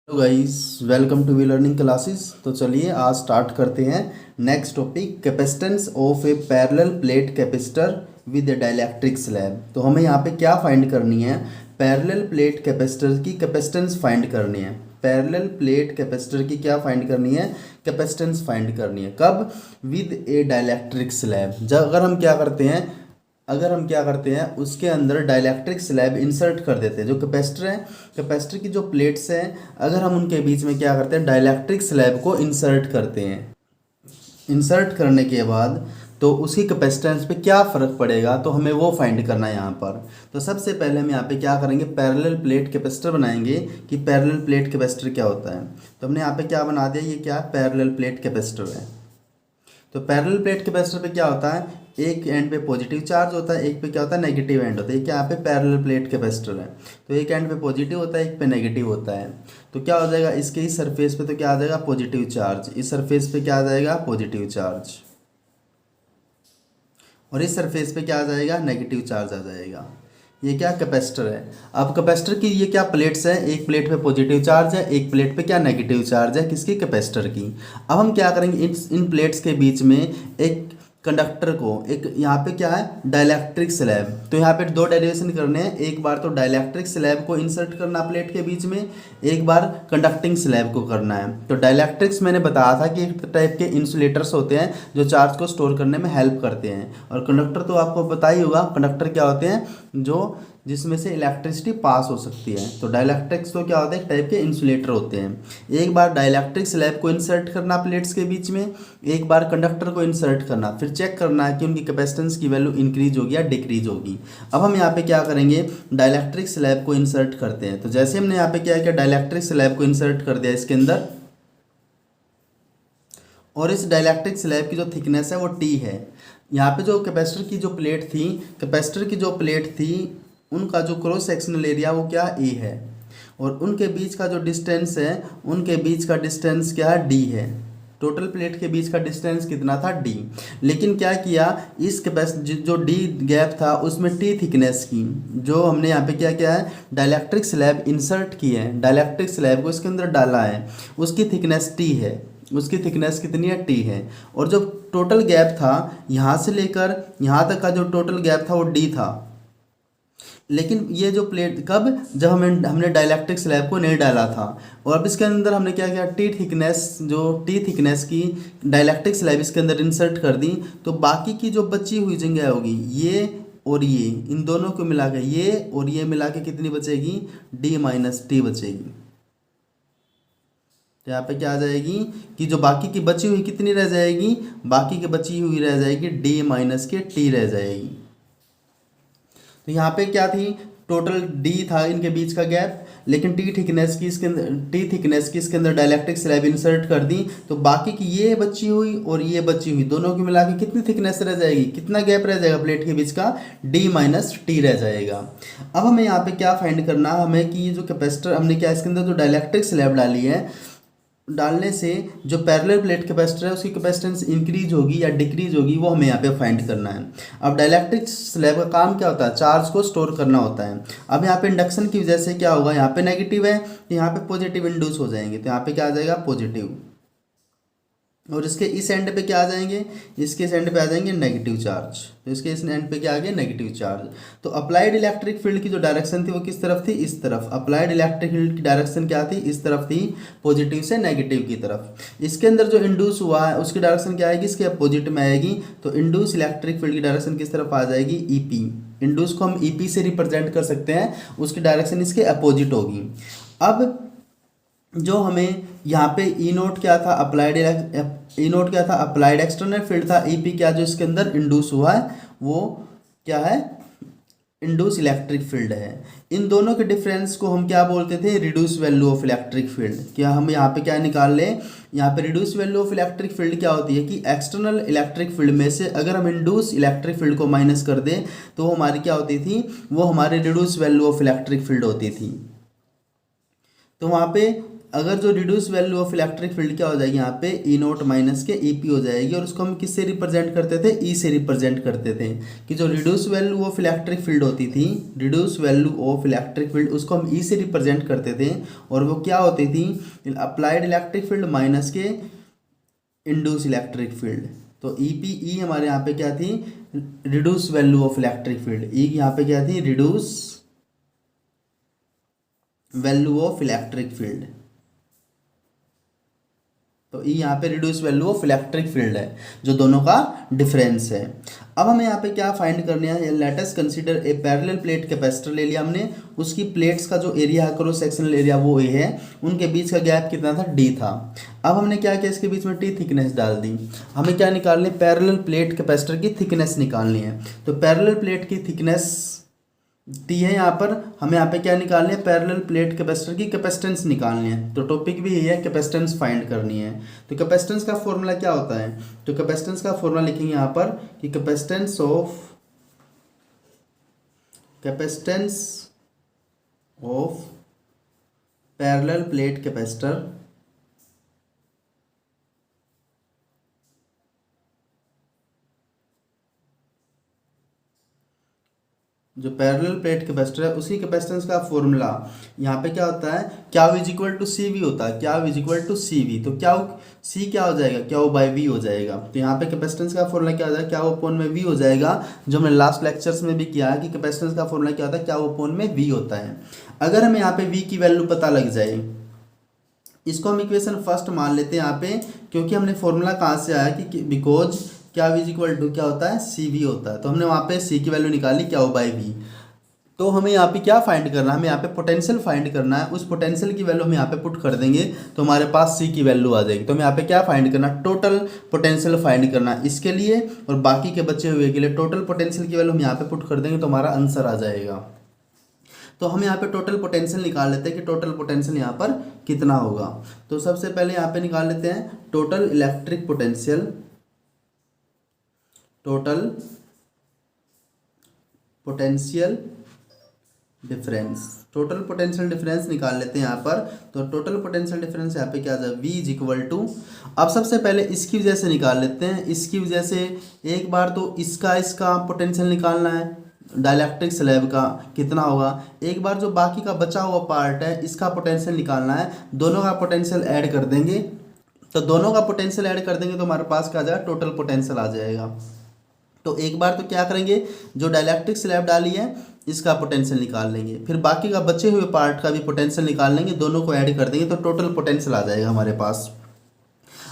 Hello guys, welcome to we learning classes. तो चलिए आज स्टार्ट करते हैं next topic, capacitance of a parallel plate capacitor with a dielectric slab. तो हमें यहाँ पे क्या फाइंड करनी है? पैरेलल प्लेट कैपेसिटर की कैपेसिटेंस फाइंड करनी है। पैरेलल प्लेट कैपेसिटर की क्या फाइंड करनी है? कैपेसिटेंस फाइंड करनी है। कब? With a dielectric slab. जब अगर हम क्या करते हैं उसके अंदर डाइलेक्ट्रिक स्लैब इंसर्ट कर देते हैं। जो कैपेसिटर है, कैपेसिटर की जो प्लेट्स हैं, अगर हम उनके बीच में क्या करते हैं, डाइलेक्ट्रिक स्लैब को इंसर्ट करते हैं। इंसर्ट करने के बाद तो उसकी कैपेसिटेंस पे क्या फ़र्क पड़ेगा, तो हमें वो फाइंड करना है यहाँ पर। तो सबसे पहले हम यहाँ पे क्या करेंगे, पैरेलल प्लेट कैपेसिटर बनाएंगे कि पैरेलल प्लेट कैपेसिटर क्या होता है। तो हमने यहाँ पे क्या बना दिया, ये क्या पैरेलल प्लेट कैपेसिटर है। तो पैरेलल प्लेट कैपेसिटर पे क्या होता है, एक एंड पे पॉजिटिव चार्ज होता है, एक पे क्या होता है नेगेटिव एंड होता है। ये क्या यहाँ पे पैरेलल प्लेट कैपेसिटर है। तो एक एंड पे पॉजिटिव होता है, एक पे नेगेटिव होता है। तो क्या हो जाएगा, इसके इस सरफेस पे तो क्या आ जाएगा पॉजिटिव चार्ज, इस सरफेस पे क्या आ जाएगा पॉजिटिव चार्ज, और इस सरफेस पे क्या आ जाएगा नेगेटिव चार्ज आ जाएगा। ये क्या कैपेसिटर है। अब कैपेसिटर की ये क्या प्लेट्स है, एक प्लेट पे पॉजिटिव चार्ज है, एक प्लेट पे क्या नेगेटिव चार्ज है, किसकी, कैपेसिटर की। अब हम क्या करेंगे, इन प्लेट्स के बीच में एक कंडक्टर को, एक यहाँ पे क्या है डाइलेक्ट्रिक स्लैब। तो यहाँ पे दो डेरिवेशन करने हैं, एक बार तो डाइलेक्ट्रिक स्लैब को इंसर्ट करना प्लेट के बीच में, एक बार कंडक्टिंग स्लैब को करना है। तो डाइलेक्ट्रिक्स मैंने बताया था कि एक टाइप के इंसुलेटर्स होते हैं जो चार्ज को स्टोर करने में हेल्प करते हैं। और कंडक्टर तो आपको पता ही होगा, कंडक्टर क्या होते हैं, जो जिसमें से इलेक्ट्रिसिटी पास हो सकती है। तो डाइलेक्ट्रिक्स तो क्या होते हैं, एक टाइप के इंसुलेटर होते हैं। एक बार डाइलेक्ट्रिक स्लैब को इंसर्ट करना प्लेट्स के बीच में, एक बार कंडक्टर को इंसर्ट करना, फिर चेक करना है कि उनकी कैपेसिटेंस की वैल्यू इंक्रीज होगी या डिक्रीज होगी। अब हम यहाँ पे क्या करेंगे, डाइलेक्ट्रिक स्लैब को इंसर्ट करते हैं। तो जैसे हमने यहाँ पे क्या किया, डाइलेक्ट्रिक स्लैब को इंसर्ट कर दिया इसके अंदर, और इस डाइलेक्ट्रिक स्लैब की जो थिकनेस है वो टी है। यहाँ पे जो कैपेसिटर की जो प्लेट थी, कैपेसिटर की जो प्लेट थी, उनका जो क्रॉस सेक्शनल एरिया वो क्या ए है, और उनके बीच का जो डिस्टेंस है, उनके बीच का डिस्टेंस क्या है, डी है। टोटल प्लेट के बीच का डिस्टेंस कितना था, डी। लेकिन क्या किया, इस कैपेसिटी जो डी गैप था उसमें टी थिकनेस की, जो हमने यहाँ पे क्या किया है, डाइलेक्ट्रिक स्लैब इंसर्ट की है, डाइलेक्ट्रिक स्लैब को इसके अंदर डाला है, उसकी थिकनेस टी है। उसकी थिकनेस कितनी है, टी है। और जो टोटल गैप था यहाँ से लेकर यहाँ तक का जो टोटल गैप था वो डी था। लेकिन ये जो प्लेट कब, जब हमने डाइलेक्ट्रिक स्लैब को नहीं डाला था। और अब इसके अंदर हमने क्या किया, टी थिकनेस, जो टी थिकनेस की डाइलेक्ट्रिक स्लैब इसके अंदर इंसर्ट कर दी। तो बाकी की जो बची हुई जगह होगी, ये और ये, इन दोनों को मिला के, ये और ये मिला के कितनी बचेगी, डी माइनस टी बचेगी। तो यहाँ पे क्या आ जाएगी कि जो बाकी की बची हुई कितनी रह जाएगी, बाकी की बची हुई रह जाएगी डी माइनस के टी रह जाएगी। तो यहाँ पे क्या थी, टोटल डी था इनके बीच का गैप, लेकिन टी थिकनेस की इसके अंदर डाइलेक्ट्रिक स्लैब इंसर्ट कर दी। तो बाकी की ये बची हुई और ये बची हुई दोनों की मिला के कितनी थिकनेस रह जाएगी, कितना गैप रह जाएगा प्लेट के बीच का, डी माइनस टी रह जाएगा। अब हमें यहाँ पे क्या फाइंड करना है, हमें कि ये जो कैपेसिटर हमने क्या इसके अंदर जो डाइलेक्ट्रिक स्लैब डाली है, डालने से जो पैरेलल प्लेट कैपेसिटर है उसकी कैपेसिटेंस इंक्रीज होगी या डिक्रीज होगी, वो हमें यहाँ पे फाइंड करना है। अब डाइलेक्ट्रिक स्लैब का काम क्या होता है, चार्ज को स्टोर करना होता है। अब यहाँ पे इंडक्शन की वजह से क्या होगा, यहाँ पे नेगेटिव है तो यहाँ पे पॉजिटिव इंड्यूस हो जाएंगे। तो यहाँ पे क्या आ जाएगा पॉजिटिव, और इसके इस एंड पे क्या आ जाएंगे, इसके इस एंड पे आ जाएंगे नेगेटिव चार्ज। तो इसके इस एंड पे क्या आ गया, नेगेटिव चार्ज। तो अप्लाइड इलेक्ट्रिक फील्ड की जो डायरेक्शन थी वो किस तरफ थी, इस तरफ। अप्लाइड इलेक्ट्रिक फील्ड की डायरेक्शन क्या थी, इस तरफ थी, पॉजिटिव से नेगेटिव की तरफ। इसके अंदर जो इंड्यूस हुआ है उसकी डायरेक्शन क्या आएगी, इसके अपोजिट में आएगी। तो इंड्यूस इलेक्ट्रिक फील्ड की डायरेक्शन किस तरफ आ जाएगी, ईपी। इंड्यूस को हम ईपी से रिप्रेजेंट कर सकते हैं, उसकी डायरेक्शन इसके अपोजिट होगी। अब जो हमें यहाँ पे ई नोट क्या था, अप्लाइड एक्सटर्नल फील्ड था। ईपी क्या, जो इसके अंदर इंड्यूस हुआ है वो क्या है, इंड्यूस इलेक्ट्रिक फील्ड है। इन दोनों के डिफरेंस को हम क्या बोलते थे, reduce value of electric field. क्या हम यहाँ पे क्या निकाल लें, यहाँ पे reduce value of electric field क्या होती है कि एक्सटर्नल इलेक्ट्रिक फील्ड में से अगर हम इंड्यूस इलेक्ट्रिक फील्ड को माइनस कर दें तो वो हमारी क्या होती थी, वो हमारी reduce value of electric field होती थी। तो वहाँ पे अगर जो reduce value of electric field क्या हो जाएगी यहाँ पे ई नोट माइनस के ई पी हो जाएगी, और उसको हम किससे रिप्रेजेंट करते थे, ई से रिप्रेजेंट करते थे। कि जो reduce value of electric field होती थी, reduce value of electric field, उसको हम ई से रिप्रेजेंट करते थे, और वो क्या होती थी, अप्लाइड इलेक्ट्रिक फील्ड माइनस के इंड्यूस इलेक्ट्रिक फील्ड। तो ई पी ई हमारे यहाँ पे क्या थी, reduce value of electric field, E यहाँ पे क्या थी, reduce value of electric field. तो ई यहाँ पे reduce value of electric field है, जो दोनों का डिफरेंस है। अब हमें यहाँ पे क्या फाइंड करना है, let us consider a parallel plate capacitor ले लिया हमने, उसकी प्लेट्स का जो एरिया है, क्रॉस सेक्शनल एरिया वो ए है, उनके बीच का गैप कितना था, डी था। अब हमने क्या किया, इसके बीच में टी थिकनेस डाल दी। हमें क्या निकालनी है, पैरेलल प्लेट कैपेसिटर की थिकनेस निकालनी है। तो पैरेलल प्लेट की थिकनेस टी है, यहाँ पर हमें यहाँ पे क्या निकालनी है, पैरेलल प्लेट कैपेसिटर की कैपेसिटेंस निकालनी है। तो टॉपिक भी यही है, कैपेसिटेंस फाइंड करनी है। तो कैपेसिटेंस का फॉर्मूला क्या होता है, तो कैपेसिटेंस का फॉर्मूला लिखेंगे यहाँ पर कि capacitance of parallel plate capacitor जो पैरेलल प्लेट कैपेसिटर है उसकी कैपेसिटेंस का फॉर्मूला यहाँ पे क्या होता है, क्या is equal to C V होता है, क्या is equal to C V. तो क्या सी क्या हो जाएगा, क्या बाई वी हो जाएगा। तो यहाँ पे कैपेसिटेंस का फॉर्मूला क्या हो जाएगा, क्या अपॉन में वी हो जाएगा, जो हमने लास्ट लेक्चर्स में भी किया है कि कैपेसिटेंस का फॉर्मूला क्या होता है, क्या अपॉन में वी होता है। अगर हमें यहाँ पे वी की वैल्यू पता लग जाए, इसको हम इक्वेशन फर्स्ट मान लेते हैं यहाँ पे, क्योंकि हमने फॉर्मूला कहाँ से आया कि बिकॉज क्या इज इक्वल टू क्या होता है, सी वी होता है। तो हमने वहाँ पे सी की वैल्यू निकाली, क्या हो बाई वी। तो हमें यहाँ पे क्या फाइंड करना है, हमें यहाँ पे पोटेंशियल फाइंड करना है। उस पोटेंशियल की वैल्यू हम यहाँ पे पुट कर देंगे तो हमारे पास सी की वैल्यू आ जाएगी। तो हमें यहाँ पे क्या फाइंड करना, टोटल पोटेंशियल फाइंड करना इसके लिए, और बाकी के बचे हुए के लिए टोटल पोटेंशियल की वैल्यू हम यहाँ पे पुट कर देंगे तो हमारा आंसर आ जाएगा। तो हम यहाँ पे टोटल पोटेंशियल निकाल लेते हैं कि टोटल पोटेंशियल यहाँ पर कितना होगा। तो सबसे पहले यहाँ पे निकाल लेते हैं total electric potential, total potential difference, total potential difference निकाल लेते हैं यहाँ पर। तो टोटल पोटेंशियल डिफरेंस यहाँ पे क्या आ जाए, V इज इक्वल टू, अब सबसे पहले इसकी वजह से निकाल लेते हैं। इसकी वजह से एक बार तो इसका पोटेंशियल निकालना है, डाइलेक्ट्रिक स्लैब का कितना होगा, एक बार जो बाकी का बचा हुआ पार्ट है इसका पोटेंशियल निकालना है। दोनों का पोटेंशियल ऐड कर देंगे, तो दोनों का पोटेंशियल ऐड कर देंगे तो हमारे पास क्या आ जाएगा, टोटल पोटेंशियल आ जाएगा। तो एक बार तो क्या करेंगे, जो डाइलेक्ट्रिक स्लैब डाली है इसका पोटेंशियल निकाल लेंगे, फिर बाकी का बचे हुए पार्ट का भी पोटेंशियल निकाल लेंगे, दोनों को ऐड कर देंगे तो टोटल पोटेंशियल आ जाएगा हमारे पास।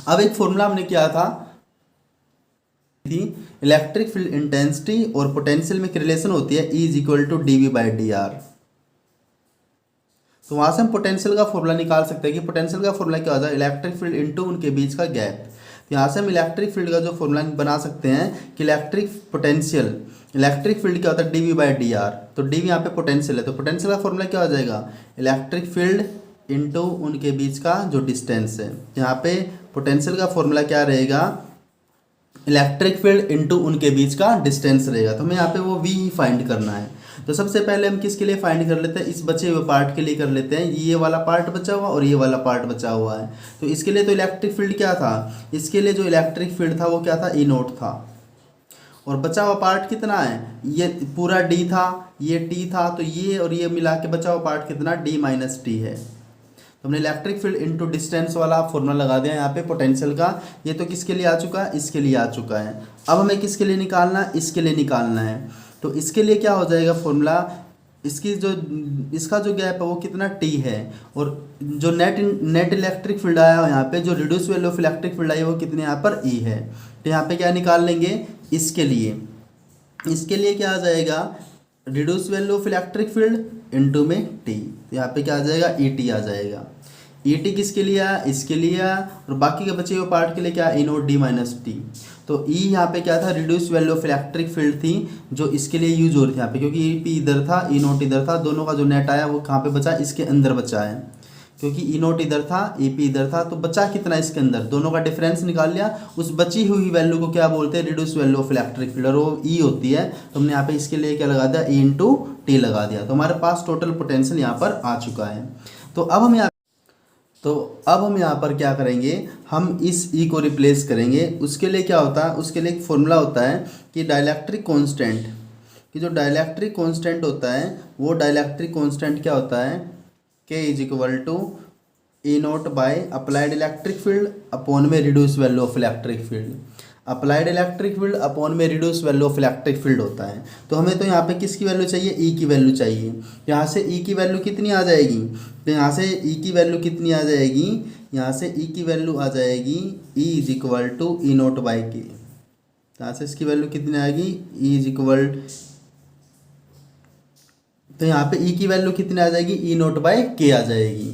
अब एक फॉर्मूला हमने क्या था, इलेक्ट्रिक फील्ड इंटेंसिटी और पोटेंशियल में रिलेशन होती है E is equal to D V by D R. तो वहां से हम पोटेंशियल का फॉर्मूला निकाल सकते हैं कि पोटेंशियल का फॉर्मूला क्या होता है, इलेक्ट्रिक फील्ड इनटू उनके बीच का गैप। तो यहाँ से हम इलेक्ट्रिक फील्ड का जो फॉर्मूला बना सकते हैं कि इलेक्ट्रिक फील्ड क्या होता है, D V by D R. तो डी वी यहाँ पे पोटेंशियल है, तो पोटेंशियल का फॉर्मूला क्या हो जाएगा, इलेक्ट्रिक फील्ड इनटू उनके बीच का जो डिस्टेंस है। यहाँ पे पोटेंशियल का फॉर्मूला क्या रहेगा, इलेक्ट्रिक फील्ड इनटू उनके बीच का डिस्टेंस रहेगा। तो हमें यहाँ पे वो वी ही फाइंड करना है। तो सबसे पहले हम किसके लिए फाइंड कर लेते हैं, इस बचे हुए पार्ट के लिए कर लेते हैं। ये वाला पार्ट बचा हुआ और ये वाला पार्ट बचा हुआ है। तो इसके लिए तो इलेक्ट्रिक फील्ड क्या था, इसके लिए जो इलेक्ट्रिक फील्ड था वो क्या था, ई नोट था, और बचा हुआ पार्ट कितना है, ये पूरा डी था, ये टी था, तो ये और ये मिला के बचा हुआ पार्ट कितना, डी माइनस टी है। तो हमने इलेक्ट्रिक फील्ड इनटू डिस्टेंस वाला फॉर्मूला लगा दिया यहाँ पे पोटेंशियल का। ये तो किसके लिए आ चुका है, इसके लिए आ चुका है। अब हमें किसके लिए निकालना है, इसके लिए निकालना है। तो इसके लिए क्या हो जाएगा फॉर्मूला, इसका जो गैप है वो कितना टी है, और जो नेट इलेक्ट्रिक फील्ड आया यहाँ पे, जो reduce value of electric field आई है वो कितने यहाँ पर ई है। तो यहाँ पे क्या निकाल लेंगे, इसके लिए क्या आ जाएगा, reduce value of electric field into में टी। तो यहाँ पे क्या आ जाएगा, ई टी आ जाएगा। ई टी किसके लिए आया, इसके लिए आया, और बाकी के बचे हुए पार्ट के लिए क्या, ई नोट डी माइनस टी। तो ई यहाँ पे क्या था, reduce value of electric field थी जो इसके लिए यूज हो रही थी यहाँ पे, क्योंकि ई पी इधर था, ई नोट इधर था, दोनों का जो नेट आया वो कहाँ पे बचा, इसके अंदर बचा है। क्योंकि ई नोट इधर था, ई पी इधर था, तो बचा कितना इसके अंदर, दोनों का डिफरेंस निकाल लिया। उस बची हुई वैल्यू को क्या बोलते हैं, reduce value of electric field, और वो ई होती है। तो हमने यहाँ पे इसके लिए क्या लगा दिया, ई इंटू टी लगा दिया। तो हमारे पास टोटल पोटेंशियल यहाँ पर आ चुका है। तो अब हम यहाँ तो अब हम यहाँ पर क्या करेंगे, हम इस ई को रिप्लेस करेंगे। उसके लिए क्या होता है, उसके लिए एक फॉर्मूला होता है कि डाइलेक्ट्रिक कांस्टेंट, कि जो डाइलेक्ट्रिक कांस्टेंट होता है वो डाइलेक्ट्रिक कांस्टेंट क्या होता है, K is equal to E naught by applied electric field upon में reduce value of electric field. Applied electric field upon में reduce value of electric field होता है। तो हमें तो यहाँ पे किसकी वैल्यू चाहिए, ई की वैल्यू चाहिए। यहाँ से ई की वैल्यू कितनी आ जाएगी, तो यहाँ से ई की वैल्यू कितनी आ जाएगी, यहाँ से ई की वैल्यू आ जाएगी E is equal to E naught by K. यहाँ से इसकी वैल्यू कितनी आएगी, ई इज इक्वल, तो यहाँ पे ई की वैल्यू कितनी आ जाएगी, ई नोट बाय के आ जाएगी।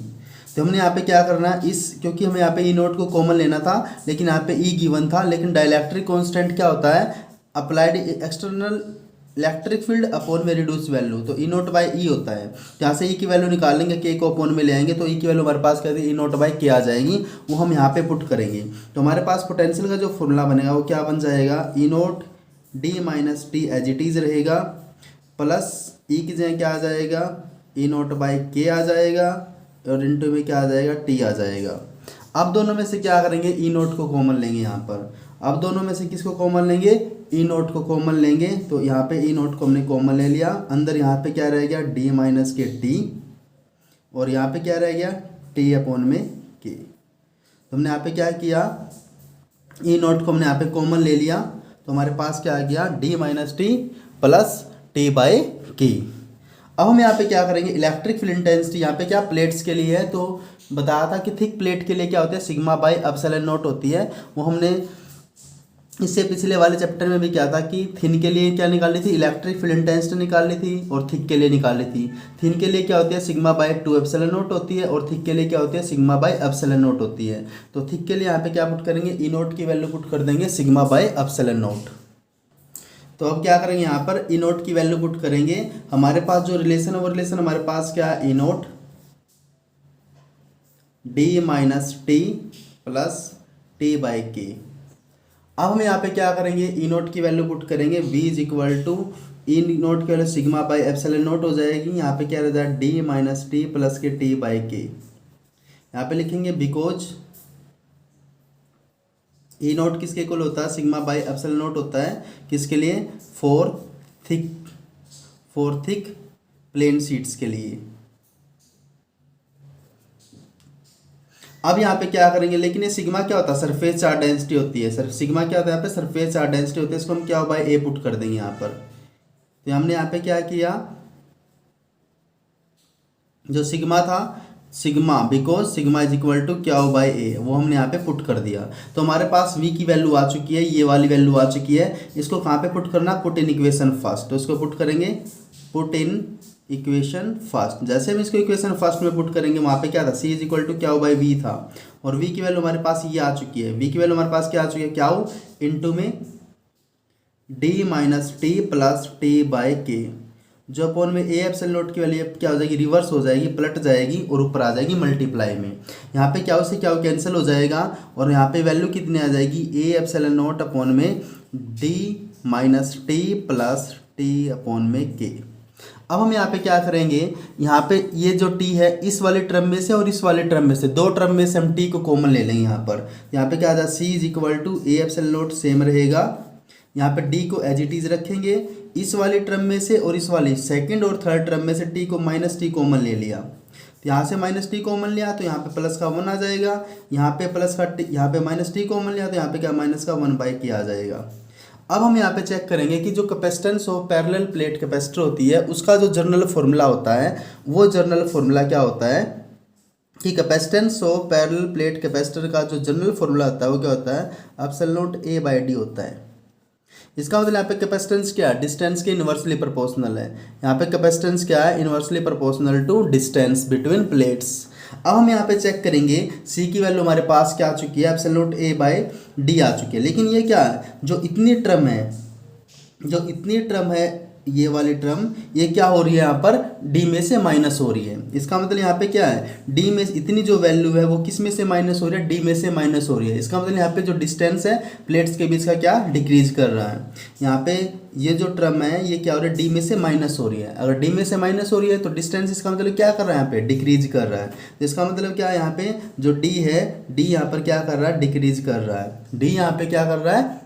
तो हमने यहाँ पे क्या करना है, इस क्योंकि हमें यहाँ पे ई नोट को कॉमन लेना था, लेकिन यहाँ पे ई गिवन था, लेकिन डाइलेक्ट्रिक कांस्टेंट क्या होता है, applied external electric field upon में रिड्यूस वैल्यू, तो ई नोट बाई ई होता है। यहाँ से ई की वैल्यू निकालेंगे, के को अपॉन में ले आएंगे, तो ई की वैल्यू हमारे पास क्या थी, ई नोट बाई के आ जाएगी, वो हम यहाँ पे पुट करेंगे। तो हमारे पास पोटेंशियल का जो फॉर्मूला बनेगा वो क्या बन जाएगा, E naught D minus T as it is रहेगा, प्लस ई की जगह क्या आ जाएगा, ई नोट बाई के आ जाएगा, और इनटू में क्या आ जाएगा, टी आ जाएगा। अब दोनों में से क्या करेंगे, ई नोट को कॉमन लेंगे यहाँ पर। अब दोनों में से किसको कॉमन लेंगे, ई नोट को कॉमन लेंगे। तो यहाँ पे ई नोट को हमने कॉमन ले लिया, अंदर यहाँ पे क्या रह गया, डी माइनस के टी, और यहाँ पे क्या रह गया, टी अपॉन में के। तो हमने यहाँ पे क्या किया, ई नोट को हमने यहाँ पे कॉमन ले लिया, तो हमारे पास क्या आ गया, D minus T plus T by K. अब हम यहाँ पे क्या करेंगे, इलेक्ट्रिक फील्ड इंटेंसिटी यहाँ पे क्या प्लेट्स के लिए है, तो बताया था कि थिक प्लेट के लिए क्या होता है, सिग्मा बाई एप्सिलॉन नॉट होती है। वो हमने इससे पिछले वाले चैप्टर में भी क्या था कि थिन के लिए क्या निकालनी थी, इलेक्ट्रिक फील्ड इंटेंसिटी निकालनी थी, और थिक के लिए निकालनी थी। थिन के लिए क्या होती है, सिग्मा बाई 2 एप्सिलॉन नॉट होती है, और थिक के लिए क्या होती है, सिग्मा बाई एप्सिलॉन नॉट होती है। तो थिक के लिए यहाँ पे क्या पुट करेंगे, ई नोट की वैल्यू पुट कर देंगे सिग्मा बाई एप्सिलॉन नॉट। तो अब क्या करेंगे, यहाँ पर ई नोट की वैल्यू पुट करेंगे। हमारे पास जो रिलेशन है वो रिलेशन हमारे पास क्या है, E naught D minus T plus T by K. अब हम यहाँ पे क्या करेंगे, ई नोट की वैल्यू पुट करेंगे, v is equal to E naught की value sigma by epsilon naught हो जाएगी। यहाँ पे क्या रहता है, D minus T plus K T by K. यहाँ पे लिखेंगे बिकॉज ई नोट किसके इक्वल होता है, सिग्मा बाई एप्सिलॉन नोट होता है, किसके लिए, फोर थिक प्लेन शीट्स के लिए। अब यहाँ पे क्या करेंगे, लेकिन ये सिग्मा क्या होता है, सरफेस चार्ज डेंसिटी होती है। सर सिग्मा क्या होता है, यहाँ पे सरफेस चार्ज डेंसिटी होती है, इसको हम क्या बाई ए पुट कर देंगे यहाँ पर। तो हमने यहाँ पे क्या किया, जो सिग्मा था, sigma because sigma is equal to क्या हो बाई ए, वो हमने यहाँ पे पुट कर दिया। तो हमारे पास v की वैल्यू आ चुकी है, ये वाली वैल्यू आ चुकी है। इसको कहाँ पे पुट करना, पुट इन इक्वेशन फर्स्ट। तो इसको पुट करेंगे पुट इन इक्वेशन फर्स्ट। जैसे हम इसको इक्वेशन फर्स्ट में पुट करेंगे, वहाँ पे क्या था, c इज इक्वल टू क्या हो बाई वी था, और v की वैल्यू हमारे पास ये आ चुकी है। v की वैल्यू हमारे पास क्या आ चुकी है, क्या हो इंटू में d minus T plus T by के, जो अपॉन में ए एप्सिलॉन नोट की वैल्यू क्या हो जाएगी, रिवर्स हो जाएगी, पलट जाएगी और ऊपर आ जाएगी मल्टीप्लाई में। यहाँ पे क्या हो से क्या हो कैंसिल हो जाएगा, और यहाँ पे वैल्यू कितनी आ जाएगी, ए एप्सिलॉन नोट अपॉन में D minus T plus T upon में के। अब हम यहाँ पे क्या करेंगे, यहाँ पे ये जो टी है इस वाले टर्म में से और इस वाले टर्म में से, दो टर्म में से हम टी को कॉमन ले लेंगे। यहाँ पे क्या आ जाए, C is equal to A epsilon naught same रहेगा। यहाँ पे डी को एज इट इज रखेंगे, इस वाले टर्म में से और इस वाले सेकंड और थर्ड टर्म में से टी को माइनस टी कॉमन ले लिया। तो यहाँ से माइनस टी कॉमन लिया तो यहाँ पे प्लस का 1 आ जाएगा, यहाँ पे प्लस का यहाँ पे माइनस टी कॉमन लिया तो यहाँ पे क्या माइनस का 1 बाई के आ जाएगा। अब हम यहाँ पे चेक करेंगे कि जो capacitance of parallel plate capacitor होती है उसका जो जनरल फॉर्मूला होता है, वो जनरल फॉर्मूला क्या होता है कि capacitance of parallel plate capacitor का जो जनरल फॉर्मूला होता है वो क्या होता है, epsilon naught A by D होता है। इसका मतलब यहाँ पे कैपेसिटेंस क्या है, डिस्टेंस के इनवर्सली प्रोपोर्शनल है। यहाँ पे कैपेसिटेंस क्या है, inversely proportional to distance between plates. अब हम यहाँ पे चेक करेंगे, C की वैल्यू हमारे पास क्या आ चुकी है, epsilon naught A by D आ चुकी है। लेकिन ये क्या है, जो इतनी टर्म है ये वाली टर्म ये क्या हो रही है यहाँ पर डी में से माइनस हो रही है। इसका मतलब यहाँ पे क्या है, डी में इतनी जो वैल्यू है वो किस में से माइनस हो रही है, डी में से माइनस हो रही है। इसका मतलब यहाँ पे जो डिस्टेंस है प्लेट्स के बीच का क्या डिक्रीज कर रहा है। यहाँ पे ये जो टर्म है ये क्या हो रहा है, डी में से माइनस हो रही है। अगर डी में से माइनस हो रही है तो डिस्टेंस इसका मतलब क्या कर रहा है, यहाँ पे डिक्रीज कर रहा है। तो इसका मतलब क्या है, यहाँ पे जो डी है डी यहाँ पर क्या कर रहा है, डिक्रीज कर रहा है। डी यहाँ पे क्या कर रहा है,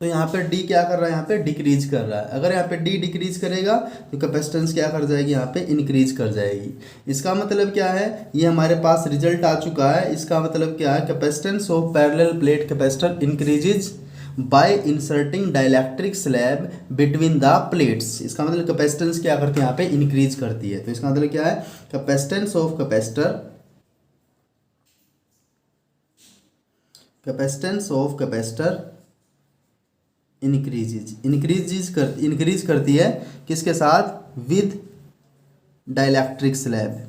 तो यहाँ पे डी क्या कर रहा है, यहाँ पे डिक्रीज कर रहा है। अगर यहाँ पे डी डिक्रीज करेगा तो कैपेसिटेंस क्या कर जाएगी, यहाँ पे इंक्रीज कर जाएगी। इसका मतलब क्या है, ये हमारे पास रिजल्ट आ चुका है। इसका मतलब क्या है, capacitance of parallel plate capacitor increases by inserting dielectric slab between the plates. इसका मतलब कैपेसिटेंस क्या करती है, यहाँ पे इंक्रीज करती है। तो इसका मतलब क्या है, कैपेसिटेंस ऑफ कैपेसिटर इंक्रीज करती है किसके साथ, विद डाइलेक्ट्रिक स्लैब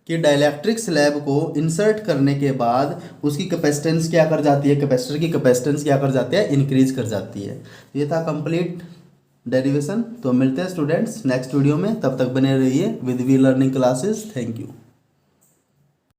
कि डाइलेक्ट्रिक स्लैब को इंसर्ट करने के बाद उसकी कैपेसिटेंस क्या कर जाती है, कैपेसिटर की कैपेसिटेंस क्या कर जाती है, इंक्रीज कर जाती है। ये था कंप्लीट डेरिवेशन। तो मिलते हैं स्टूडेंट्स नेक्स्ट वीडियो में, तब तक बने रहिए with we learning classes. Thank you.